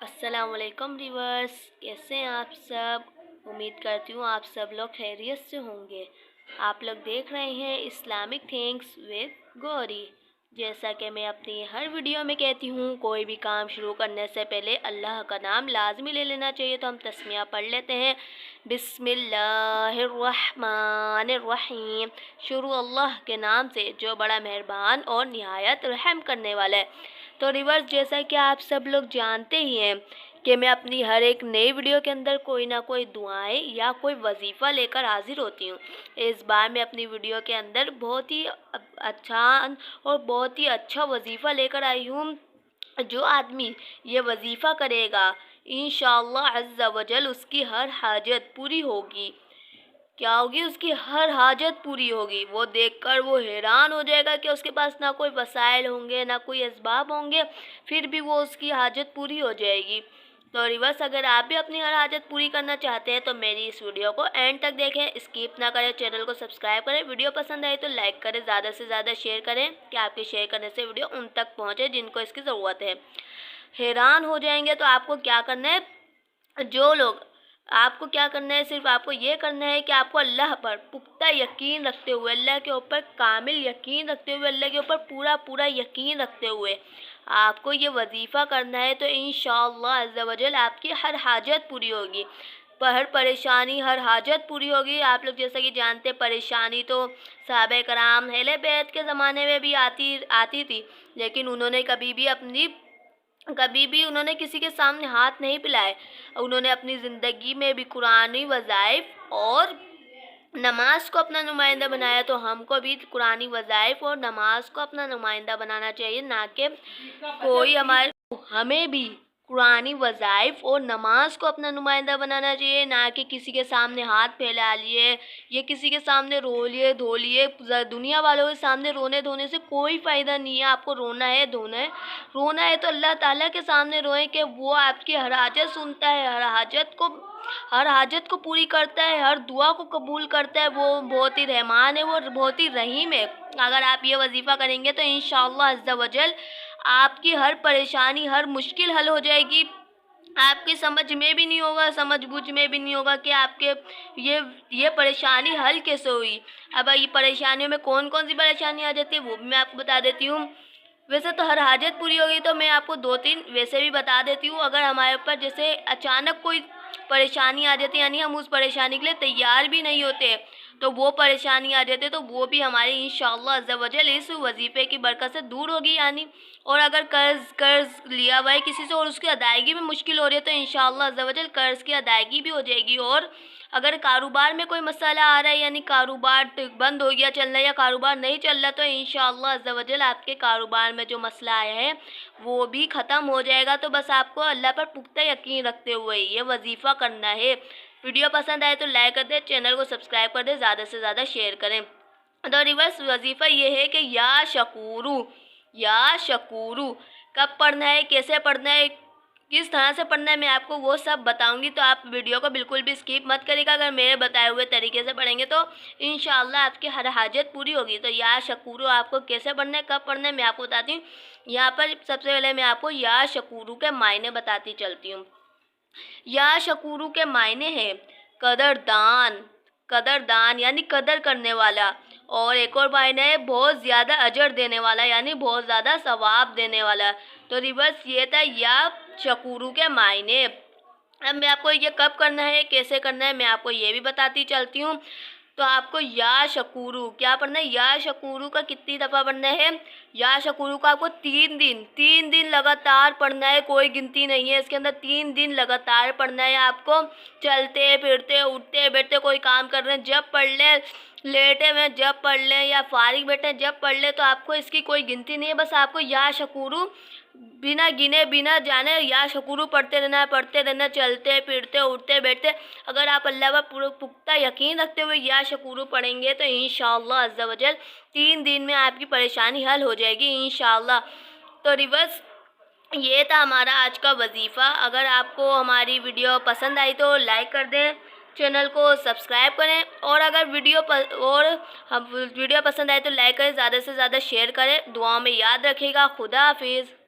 अस्सलाम वालेकुम व्यूअर्स, कैसे हैं आप सब। उम्मीद करती हूँ आप सब लोग खैरियत से होंगे। आप लोग देख रहे हैं इस्लामिक थिंग्स विद गौरी। जैसा कि मैं अपनी हर वीडियो में कहती हूँ, कोई भी काम शुरू करने से पहले अल्लाह का नाम लाजमी ले लेना चाहिए। तो हम तस्मिया पढ़ लेते हैं। बिस्मिल्लाहिर्रहमानिर्रहीम। शुरू अल्लाह के नाम से जो बड़ा मेहरबान और निहायत रहम करने वाला है। तो रिवर्स, जैसा कि आप सब लोग जानते ही हैं कि मैं अपनी हर एक नई वीडियो के अंदर कोई ना कोई दुआएं या कोई वजीफ़ा लेकर हाजिर होती हूँ। इस बार मैं अपनी वीडियो के अंदर बहुत ही आसान और बहुत ही अच्छा वजीफ़ा लेकर आई हूँ। जो आदमी ये वजीफ़ा करेगा इंशाअल्लाह अज़्ज़ा वजल उसकी हर हाजत पूरी होगी। क्या होगी? उसकी हर हाजत पूरी होगी। वो देखकर वो हैरान हो जाएगा कि उसके पास ना कोई वसाइल होंगे, ना कोई असबाब होंगे, फिर भी वो उसकी हाजत पूरी हो जाएगी। तो रिवर्स, अगर आप भी अपनी हर हाजत पूरी करना चाहते हैं तो मेरी इस वीडियो को एंड तक देखें, स्किप ना करें, चैनल को सब्सक्राइब करें। वीडियो पसंद आए तो लाइक करें, ज़्यादा से ज़्यादा शेयर करें कि आपके शेयर करने से वीडियो उन तक पहुँचे जिनको इसकी ज़रूरत है। हैरान हो जाएंगे। तो आपको क्या करना है, जो लोग आपको क्या करना है, सिर्फ आपको ये करना है कि आपको अल्लाह पर पुख्ता यकीन रखते हुए, अल्लाह के ऊपर कामिल यकीन रखते हुए, अल्लाह के ऊपर पूरा पूरा यकीन रखते हुए आपको ये वजीफ़ा करना है। तो इंशाअल्लाह अज़्ज़ा वजल आपकी हर हाजत पूरी होगी, पर हर परेशानी, हर हाजत पूरी होगी। आप लोग जैसा कि जानते हैं, परेशानी तो सहाबा कराम अहले बैत के ज़माने में भी आती थी, लेकिन उन्होंने कभी भी उन्होंने किसी के सामने हाथ नहीं फैलाए। उन्होंने अपनी ज़िंदगी में भी कुरानी वज़ाइफ और नमाज को अपना नुमाइंदा बनाया। तो हमको भी कुरानी वज़ाइफ और नमाज को अपना नुमाइंदा बनाना चाहिए, ना कि कोई हमें भी कुरानी वज़ाइफ और नमाज को अपना नुमाइंदा बनाना चाहिए, ना कि किसी के सामने हाथ फैला लिए, ये किसी के सामने रो लिए धो लिए। दुनिया वालों के सामने रोने धोने से कोई फ़ायदा नहीं है। आपको रोना है, धोना है, रोना है तो अल्लाह ताला के सामने रोएं कि वो आपकी हर हाजत सुनता है, हर हाजत को पूरी करता है, हर दुआ को कबूल करता है। वो बहुत ही रहमान है, वो बहुत ही रहीम है। अगर आप ये वजीफ़ा करेंगे तो इंशाअल्लाह अज़्ज़ा वजल आपकी हर परेशानी, हर मुश्किल हल हो जाएगी। आपकी समझ में भी नहीं होगा, समझ बूझ में भी नहीं होगा कि आपके ये परेशानी हल कैसे हुई। अब ये परेशानियों में कौन कौन सी परेशानी आ जाती है वो भी मैं आपको बता देती हूँ। वैसे तो हर हाजत पूरी होगी, तो मैं आपको 2-3 वैसे भी बता देती हूँ। अगर हमारे ऊपर जैसे अचानक कोई परेशानी आ जाती है, यानी हम उस परेशानी के लिए तैयार भी नहीं होते, तो वो परेशानी आ जाती है, तो वो भी हमारी इंशाअल्लाह अज़्ज़ा वजल इस वजीफ़े की बरकत से दूर होगी। यानी और अगर कर्ज़ लिया हुआ है किसी से और उसकी अदायगी में मुश्किल हो रही है, तो इंशाअल्लाह अज़्ज़ा वजल कर्ज़ की अदायगी भी हो जाएगी। और अगर कारोबार में कोई मसला आ रहा है, यानी कारोबार बंद हो गया चलना या कारोबार नहीं चल रहा, तो इंशाअल्लाह अज़्ज़ा वजल आपके कारोबार में जो मसला आया है वो भी ख़त्म हो जाएगा। तो बस आपको अल्लाह पर पुख्ता यकीन रखते हुए ये वजीफ़ा करना है। वीडियो पसंद आए तो लाइक कर दें, चैनल को सब्सक्राइब कर दें, ज़्यादा से ज़्यादा शेयर करें। तो रिवर्स वजीफ़ा ये है कि या शकूरू कब पढ़ना है, कैसे पढ़ना है, किस तरह से पढ़ना है, मैं आपको वो सब बताऊंगी। तो आप वीडियो को बिल्कुल भी स्किप मत करिएगा। अगर मेरे बताए हुए तरीके से पढ़ेंगे तो इंशाअल्लाह आपकी हर हाजत पूरी होगी। तो या शकूरू आपको कैसे पढ़ना है, कब पढ़ना है, मैं आपको बताती हूँ। यहाँ पर सबसे पहले मैं आपको या शकूरू के मायने बताती चलती हूँ। या शकूरू के मायने हैं कदरदान यानी कदर करने वाला। और एक और मायने है बहुत ज़्यादा अजर देने वाला, यानी बहुत ज़्यादा सवाब देने वाला। तो रिवर्स ये था या शकूरू के मायने। अब मैं आपको ये कब करना है, कैसे करना है, मैं आपको ये भी बताती चलती हूँ। तो आपको या शकूरू क्या पढ़ना है, या शकूरू का कितनी दफ़ा पढ़ना है, या शकूरू का आपको 3 दिन लगातार पढ़ना है। कोई गिनती नहीं है इसके अंदर, 3 दिन लगातार पढ़ना है आपको। चलते फिरते, उठते बैठते, कोई काम कर रहे हैं जब पढ़ लें, लेटे हुए जब पढ़ लें, या फारिग बैठे जब पढ़ लें, तो आपको इसकी कोई गिनती नहीं है। बस आपको या शकूरू बिना गिने बिना जाने या शकूरू पढ़ते रहना, चलते फिरते, उठते बैठते। अगर आप अल्लाह पर पूरा पुख्ता यकीन रखते हुए या शकूरू पढ़ेंगे तो इंशाअल्लाह अज़्ज़ा वजल 3 दिन में आपकी परेशानी हल हो जाएगी इंशाअल्लाह। तो रिवर्स ये था हमारा आज का वजीफ़ा। अगर आपको हमारी वीडियो पसंद आई तो लाइक कर दें, चैनल को सब्सक्राइब करें, और अगर वीडियो पसंद आए तो लाइक करें, ज़्यादा से ज़्यादा शेयर करें। दुआओं में याद रखिएगा। खुदा हाफिज़।